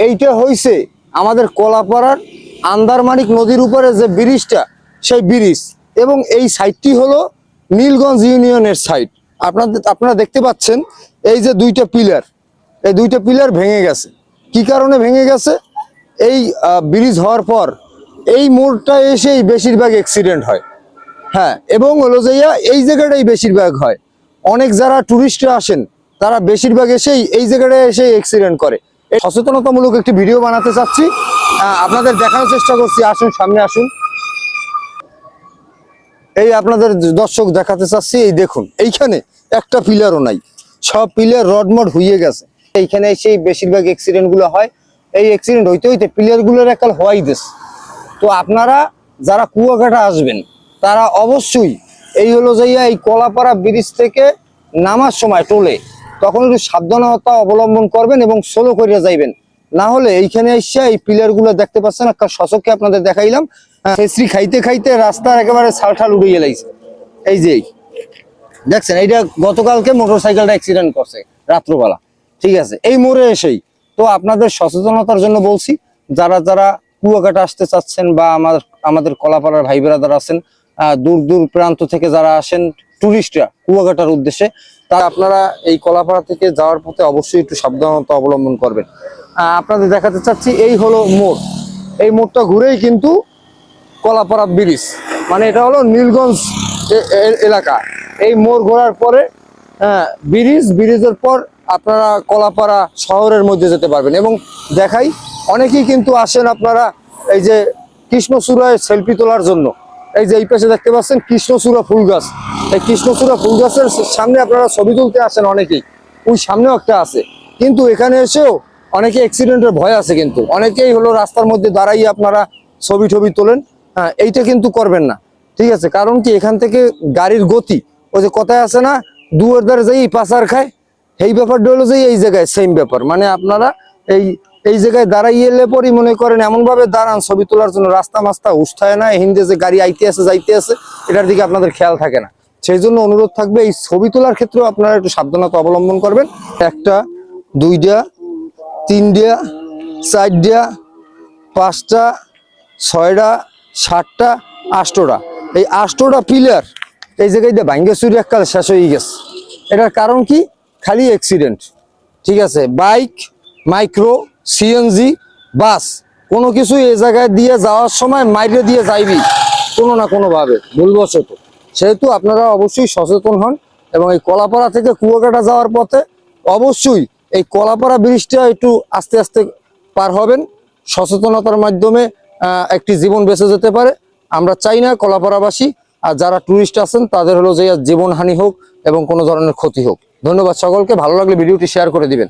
এইটা হইছে আমাদের কলাপাড়ার আন্দারমানিক নদীর উপরে যে ব্রিজটা, সেই ব্রিজ, এবং এই সাইডটি হলো নীলগঞ্জ ইউনিয়নের সাইড। আপনারা দেখতে পাচ্ছেন এই যে দুইটা পিলার, এই দুইটা পিলার ভেঙে গেছে। কি কারণে ভেঙে গেছে? এই ব্রিজ হওয়ার পর এই মোড়টা এসেই বেশিরভাগ অ্যাক্সিডেন্ট হয়। হ্যাঁ, এবং হলো যে এই জায়গাটাই বেশিরভাগ হয়। অনেক যারা টুরিস্টরা আসেন তারা বেশিরভাগ এসেই এই জায়গাটায় এসে অ্যাক্সিডেন্ট করে। এই সচেতনতামূলক একটি ভিডিও বানাতে চাচ্ছি, আপনাদের দেখানোর চেষ্টা করছি। আসুন, সামনে আসুন। এই আপনাদের দর্শক দেখাতে চাচ্ছি, এই দেখুন এইখানে একটা পিলারও নাই, সব পিলার রডমড হয়ে গেছে। এইখানে সেই বেশিরভাগ অ্যাক্সিডেন্ট গুলো হয়। এই অ্যাক্সিডেন্ট হইতে হইতে পিলার গুলোর একাল হওয়াই দিস। তো আপনারা যারা কুয়াকাটা আসবেন তারা অবশ্যই এই হলো যাইয়া এই কলাপাড়া ব্রিজ থেকে নামার সময় টোলে তখন একটু সাবধানতা অবলম্বন করবেন এবং স্লো করিয়া যাইবেন। না হলে এইখানে এসে এই পিলার গুলো দেখতে পাচ্ছেন, একটা সচক্ষে আপনাদের দেখাইলাম। খেসরি খাইতে খাইতে রাস্তার একেবারে ছালঠাল উড়িয়ে লাইছে। এই যে দেখছেন, এইটা গতকালকে মোটরসাইকেলটা অ্যাক্সিডেন্ট করছে রাত্রবেলা। ঠিক আছে, এই মোড়ে এসেই। তো আপনাদের সচেতনতার জন্য বলছি, যারা যারা কুয়াকাটা আসতে চাচ্ছেন বা আমাদের কলাপাড়ার ভাই বেরাদার আছেন, দূর দূর প্রান্ত থেকে যারা আসেন টুরিস্টরা কুয়াকাটার উদ্দেশ্যে, তা আপনারা এই কলাপাড়া থেকে যাওয়ার পথে অবশ্যই একটু সাবধানতা অবলম্বন করবেন। আপনাদের দেখাতে চাচ্ছি, এই হলো মোড়। এই মোড়টা ঘুরেই কিন্তু কলাপাড়া ব্রিজ, মানে এটা হলো নীলগঞ্জ এলাকা। এই মোড় ঘোরার পরে ব্রিজের পর আপনারা কলাপাড়া শহরের মধ্যে যেতে পারবেন। এবং দেখাই, অনেকেই কিন্তু আসেন আপনারা এই যে কৃষ্ণচূড়ায় সেলফি তোলার জন্য। এই যে এই পাশে দেখতে পাচ্ছেন কৃষ্ণচূড়া ফুল গাছ, এই কৃষ্ণচূড়া ফুল গাছের সামনে আপনারা ছবি তুলতে আসেন অনেকেই। ওই সামনেও একটা আছে, কিন্তু এখানে এসেও অনেকে অ্যাক্সিডেন্টের ভয় আছে। কিন্তু অনেকেই হলো রাস্তার মধ্যে দাঁড়াই আপনারা ছবি তোলেন। হ্যাঁ, এইটা কিন্তু করবেন না। ঠিক আছে, কারণ কি এখান থেকে গাড়ির গতি, ওই যে কথায় আছে না, দুয়ার দ্বারে যাই পাচার খায়, এই ব্যাপারটা হলো যে এই জায়গায় সেম ব্যাপার। মানে আপনারা এই জায়গায় দাঁড়াইলে পরই মনে করেন এমন ভাবে দাঁড়ান ছবি তোলার জন্য, রাস্তা মাস্তা উষ্ঠায় না, হিন্দে যে গাড়ি আইতে আছে যাইতে আছে, এটার দিকে আপনাদের খেয়াল থাকে না। সেই জন্য অনুরোধ থাকবে, এই ছবি তোলার ক্ষেত্রেও আপনারা একটু সাবধানতা অবলম্বন করবেন। একটা, দুইটা, তিনটা, চারটা, পাঁচটা, ছয়টা, সাতটা, আটটা, এই আটটা পিলার এই জায়গায় দিয়ে ভাঙ্গে চুরি এককাল শেষ হয়ে গেছে। এটার কারণ কি? খালি অ্যাক্সিডেন্ট। ঠিক আছে, বাইক, মাইক্রো, সিএনজি, বাস, কোনো কিছু এই জায়গায় দিয়ে যাওয়ার সময় মাইরে দিয়ে যাইবি কোনো না কোনো ভাবে ভুলবশত। সেহেতু আপনারা অবশ্যই সচেতন হন এবং এই কলাপাড়া থেকে কুয়াকাটা যাওয়ার পথে অবশ্যই এই কলাপাড়া ব্রিজটা একটু আস্তে আস্তে পার হবেন। সচেতনতার মাধ্যমে একটি জীবন বেঁচে যেতে পারে। আমরা চাই না কলাপাড়াবাসী আর যারা টুরিস্ট আছেন তাদের হলো যে জীবনহানি হোক এবং কোনো ধরনের ক্ষতি হোক। ধন্যবাদ সকলকে। ভালো লাগলে ভিডিওটি শেয়ার করে দিবেন।